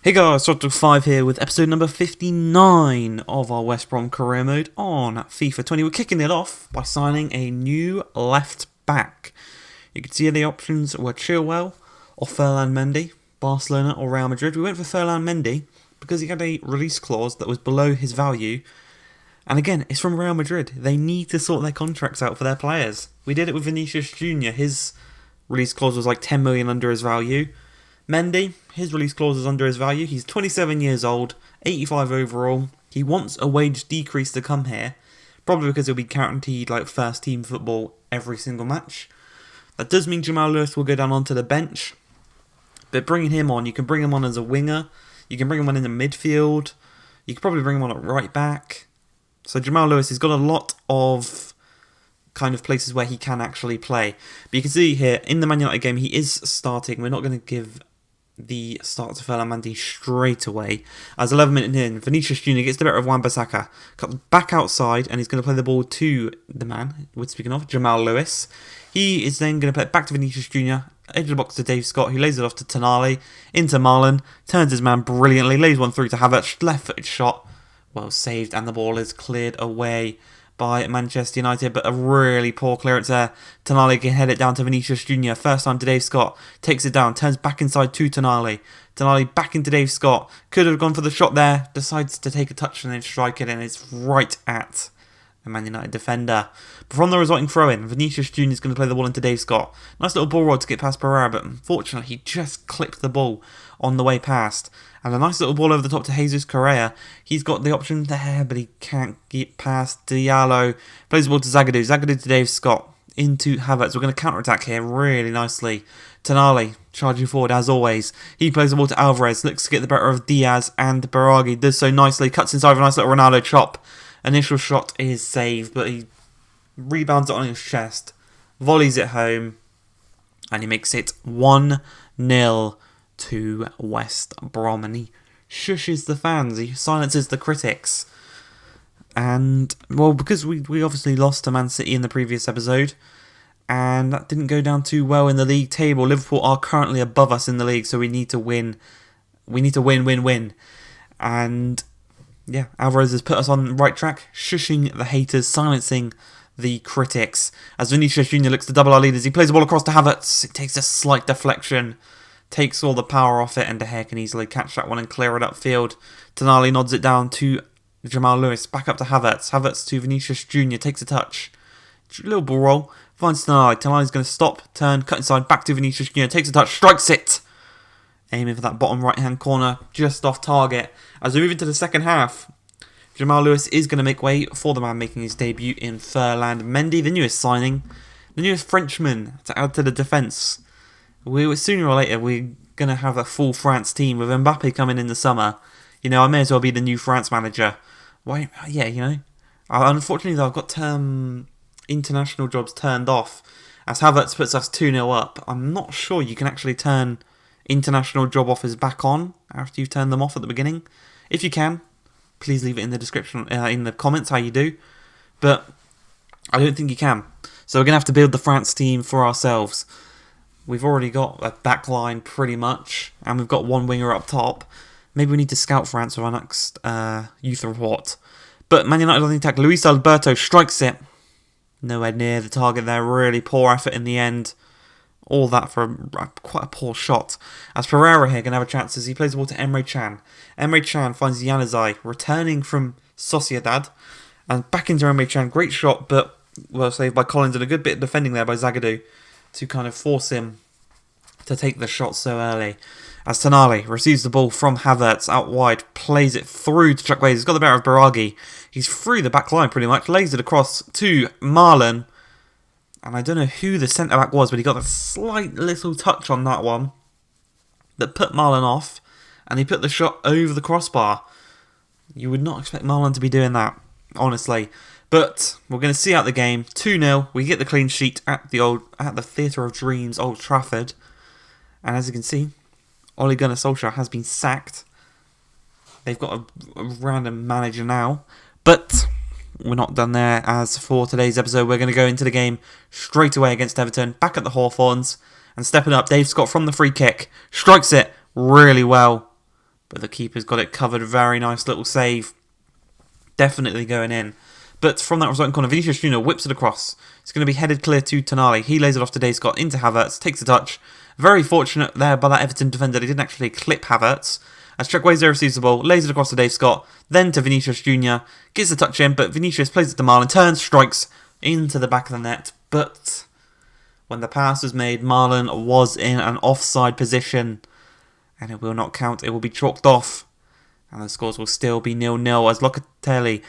Hey guys, Dr.5 here with episode number 59 of our West Brom career mode on FIFA 20. We're kicking it off by signing a new left back. You can see the options were Chilwell or Ferland Mendy, Barcelona or Real Madrid. We went for Ferland Mendy because he had a release clause that was below his value. And again, it's from Real Madrid. They need to sort their contracts out for their players. We did it with Vinicius Jr. His release clause was like 10 million under his value. Mendy, his release clause is under his value. He's 27 years old, 85 overall. He wants a wage decrease to come here, probably because he'll be guaranteed like first team football every single match. That does mean Jamal Lewis will go down onto the bench, but bringing him on, you can bring him on as a winger, you can bring him on in the midfield, you could probably bring him on at right back. So Jamal Lewis has got a lot of kind of places where he can actually play. But you can see here, in the Man United game, he is starting. We're not going to give the start to Ferland Mendy straight away. As 11 minutes in, Vinicius Jr. gets the better of Wan-Bissaka, cuts back outside, and he's going to play the ball to the man, we're speaking of, Jamal Lewis. He is then going to play it back to Vinicius Jr., edge of the box to Dave Scott, who lays it off to Tonali, into Marlon, turns his man brilliantly, lays one through to Havertz, left-footed shot, well saved, and the ball is cleared away by Manchester United, but a really poor clearance there. Tonali can head it down to Vinicius Jr. First time to Dave Scott, takes it down, turns back inside to Tonali. Tonali back into Dave Scott, could have gone for the shot there, decides to take a touch and then strike it, and it's right at a Man United defender. But from the resulting throw-in, Vinicius Jr. is going to play the ball into Dave Scott. Nice little ball rod to get past Pereira, but unfortunately he just clipped the ball on the way past. And a nice little ball over the top to Jesus Correa. He's got the option there, but he can't get past Diallo. Plays the ball to Zagadou. Zagadou to Dave Scott. Into Havertz. We're going to counter-attack here really nicely. Tonali charging forward as always. He plays the ball to Alvarez. Looks to get the better of Diaz and Baraghi. Does so nicely. Cuts inside with a nice little Ronaldo chop. Initial shot is saved, but he rebounds it on his chest. Volleys it home. And he makes it 1-0 to West Brom, and he shushes the fans, he silences the critics. And, well, because we obviously lost to Man City in the previous episode, and that didn't go down too well in the league table. Liverpool are currently above us in the league, so we need to win. We need to win. And, yeah, Alvarez has put us on the right track, shushing the haters, silencing the critics. As Vinicius Jr. looks to double our leaders, he plays the ball across to Havertz. It takes a slight deflection, takes all the power off it, and De Gea can easily catch that one and clear it upfield. Tonali nods it down to Jamal Lewis, back up to Havertz. Havertz to Vinicius Jr. takes a touch. Little ball roll, finds Tonali. Tonali's going to stop, turn, cut inside, back to Vinicius Jr. Takes a touch, strikes it. Aiming for that bottom right-hand corner, just off target. As we move into the second half, Jamal Lewis is going to make way for the man making his debut in Ferland Mendy, the newest signing, the newest Frenchman to add to the defence. Sooner or later, we're going to have a full France team with Mbappe coming in the summer. You know, I may as well be the new France manager. Why? Yeah, you know. Unfortunately, though, I've got international jobs turned off. As Havertz puts us 2-0 up. I'm not sure you can actually turn international job offers back on after you've turned them off at the beginning. If you can, please leave it in the description, in the comments how you do. But I don't think you can. So we're going to have to build the France team for ourselves. We've already got a back line pretty much, and we've got one winger up top. Maybe we need to scout France for our next youth report. But Man United on the attack. Luis Alberto strikes it. Nowhere near the target there. Really poor effort in the end. All that for quite a poor shot. As Pereira here can have a chance as he plays the ball to Emre Can. Emre Can finds Januzaj returning from Sociedad. And back into Emre Can. Great shot, but well saved by Collins and a good bit of defending there by Zagadou to kind of force him to take the shot so early. As Tonali receives the ball from Havertz out wide, plays it through to Chuck Waze. He's got the better of Baraghi. He's through the back line pretty much, lays it across to Marlon. And I don't know who the centre-back was, but he got a slight little touch on that one that put Marlon off, and he put the shot over the crossbar. You would not expect Marlon to be doing that, honestly. But we're going to see out the game. 2-0. We get the clean sheet at the Theatre of Dreams, Old Trafford. And as you can see, Ole Gunnar Solskjaer has been sacked. They've got a random manager now. But we're not done there. As for today's episode, we're going to go into the game straight away against Everton. Back at the Hawthorns. And stepping up, Dave Scott from the free kick. Strikes it really well. But the keeper's got it covered. Very nice little save. Definitely going in. But from that resulting corner, Vinicius Junior whips it across. It's going to be headed clear to Tonali. He lays it off to Dave Scott into Havertz. Takes a touch. Very fortunate there by that Everton defender. He didn't actually clip Havertz. As Chukwueze receives the ball, lays it across to Dave Scott. Then to Vinicius Junior. Gets the touch in, but Vinicius plays it to Marlon. Turns, strikes into the back of the net. But when the pass was made, Marlon was in an offside position. And it will not count. It will be chalked off. And the scores will still be 0-0 as Locatelli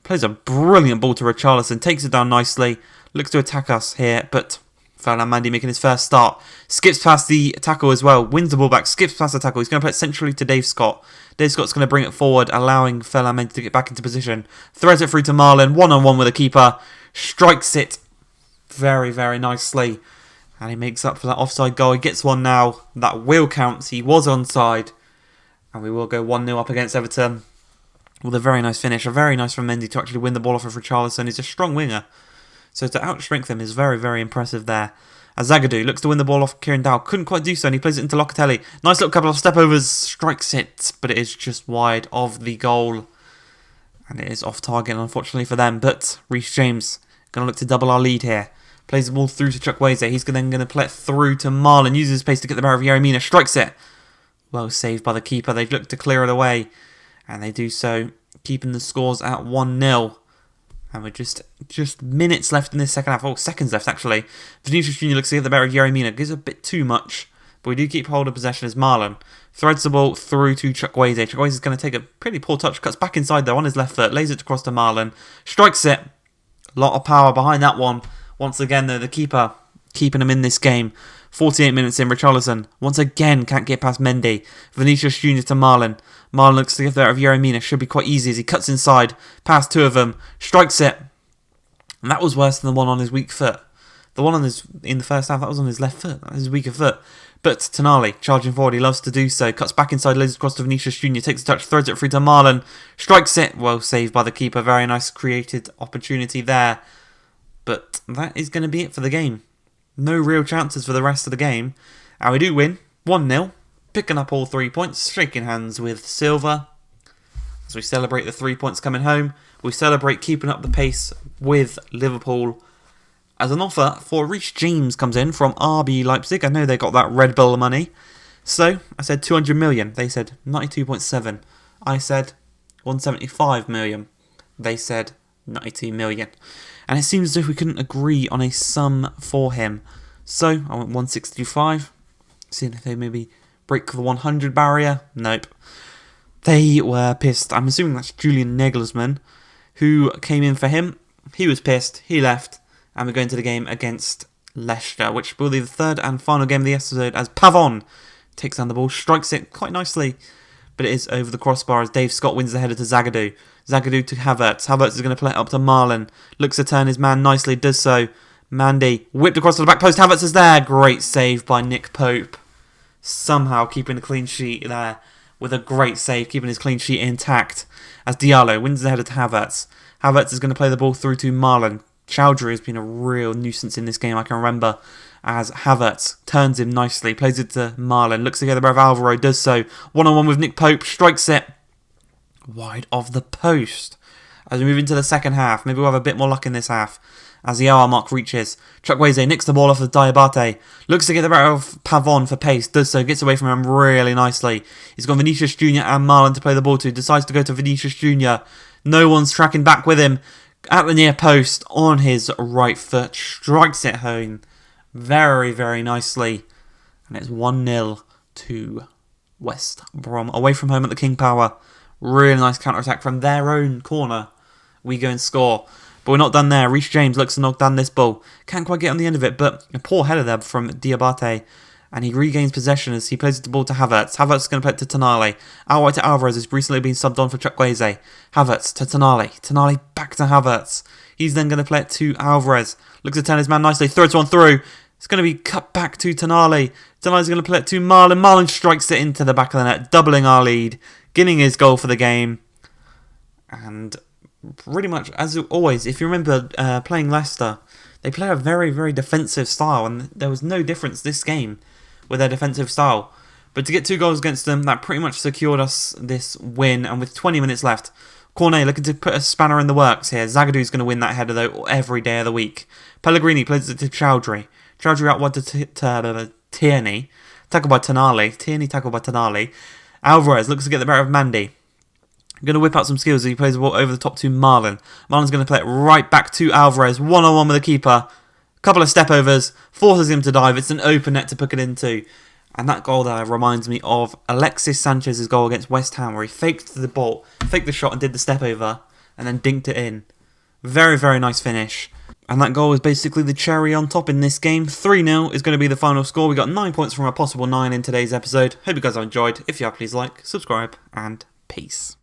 plays a brilliant ball to Richarlison. Takes it down nicely. Looks to attack us here, but Ferland Mendy making his first start. Skips past the tackle as well. Wins the ball back. Skips past the tackle. He's going to play it centrally to Dave Scott. Dave Scott's going to bring it forward, allowing Ferland Mendy to get back into position. Threads it through to Marlon. One-on-one with the keeper. Strikes it very, very nicely. And he makes up for that offside goal. He gets one now. That will count. He was onside. And we will go 1-0 up against Everton. With a very nice finish. A very nice from Mendy to actually win the ball off of Richarlison. He's a strong winger. So to outstrength him is very, very impressive there. As Zagadou looks to win the ball off Kieran Dowd. Couldn't quite do so, and he plays it into Locatelli. Nice little couple of step-overs. Strikes it, but it is just wide of the goal. And it is off target, unfortunately for them. But Reece James going to look to double our lead here. Plays the ball through to Chukwueze. He's then going to play it through to Marlon. Uses his pace to get the barrier of Yerry Mina. Strikes it. Well saved by the keeper. They've looked to clear it away. And they do so, keeping the scores at 1-0. And we're just minutes left in this second half. Oh, seconds left, actually. Vinicius Junior looks to get the barrier of Yerry Mina. Gives a bit too much. But we do keep hold of possession as Marlon threads the ball through to Chukwueze. Chukwueze is going to take a pretty poor touch. Cuts back inside though on his left foot. Lays it across to Marlon. Strikes it. A lot of power behind that one. Once again, though, the keeper keeping him in this game. 48 minutes in, Richarlison once again can't get past Mendy. Vinicius Junior to Marlon. Marlon looks to get there of Yerry Mina. Should be quite easy as he cuts inside. Past two of them. Strikes it. And that was worse than the one on his weak foot. The one on his in the first half, that was on his left foot. That was his weaker foot. But Tonali, charging forward, he loves to do so. Cuts back inside, lays it across to Vinicius Junior. Takes a touch, throws it through to Marlon. Strikes it. Well saved by the keeper. Very nice created opportunity there. But that is going to be it for the game. No real chances for the rest of the game. And we do win 1-0. Picking up all 3 points. Shaking hands with Silva. As we celebrate the 3 points coming home. We celebrate keeping up the pace with Liverpool. As an offer for Reece James comes in from RB Leipzig. I know they got that Red Bull money. So I said 200 million. They said 92.7. I said 175 million. They said 92 million. And it seems as if we couldn't agree on a sum for him. So I went 165. Seeing if they maybe break the 100 barrier. Nope. They were pissed. I'm assuming that's Julian Nagelsmann who came in for him. He was pissed. He left. And we're going to the game against Leicester, which will be the third and final game of the episode as Pavon takes down the ball, strikes it quite nicely. But it is over the crossbar as Dave Scott wins the header to Zagadou. Zagadou to Havertz. Havertz is going to play it up to Marlon. Looks to turn his man nicely, does so. Mandy whipped across to the back post. Havertz is there. Great save by Nick Pope. Somehow keeping a clean sheet there with a great save, keeping his clean sheet intact. As Diallo wins the header to Havertz. Havertz is going to play the ball through to Marlon. Chowdhury has been a real nuisance in this game, I can remember. As Havertz turns him nicely, plays it to Marlon. Looks to get the brave Alvaro, does so. One-on-one with Nick Pope, strikes it wide of the post. As we move into the second half, maybe we'll have a bit more luck in this half. As the hour mark reaches, Chukwueze nicks the ball off of Diabate. Looks to get the better of Pavon for pace, does so, gets away from him really nicely. He's got Vinicius Junior and Marlon to play the ball to. Decides to go to Vinicius Junior. No one's tracking back with him. At the near post, on his right foot, strikes it home very, very nicely. And it's 1-0 to West Brom. Away from home at the King Power. Really nice counter-attack from their own corner. We go and score. But we're not done there. Reece James looks to knock down this ball. Can't quite get on the end of it, but a poor header there from Diabate. And he regains possession as he plays the ball to Havertz. Havertz is going to play it to Tonali. Out wide to Alvarez, who's recently been subbed on for Chukwueze. Havertz to Tonali. Tonali back to Havertz. He's then going to play it to Alvarez. Looks to turn his man nicely. Throws one through. It's going to be cut back to Tonali. Tonali's going to play it to Marlon. Marlon strikes it into the back of the net, doubling our lead. Getting his goal for the game. And pretty much, as always, if you remember playing Leicester, they play a very, very defensive style. And there was no difference this game with their defensive style. But to get 2 goals against them, that pretty much secured us this win. And with 20 minutes left, Cornet looking to put a spanner in the works here. Zagadu's going to win that header though every day of the week. Pellegrini plays it to Chowdhury. Chowdhury out wide to Tierney. Tackled by Tonali. Tierney tackled by Tonali. Alvarez looks to get the better of Mandy. Going to whip out some skills as he plays the ball over the top to Marlon. Marlon's going to play it right back to Alvarez. 1-on-1 with the keeper. Couple of step overs. Forces him to dive. It's an open net to put it into. And that goal there reminds me of Alexis Sanchez's goal against West Ham, where he faked the ball, faked the shot and did the step over, and then dinked it in. Very, very nice finish. And that goal is basically the cherry on top in this game. 3-0 is going to be the final score. We got 9 points from a possible 9 in today's episode. Hope you guys have enjoyed. If you have, please like, subscribe, and peace.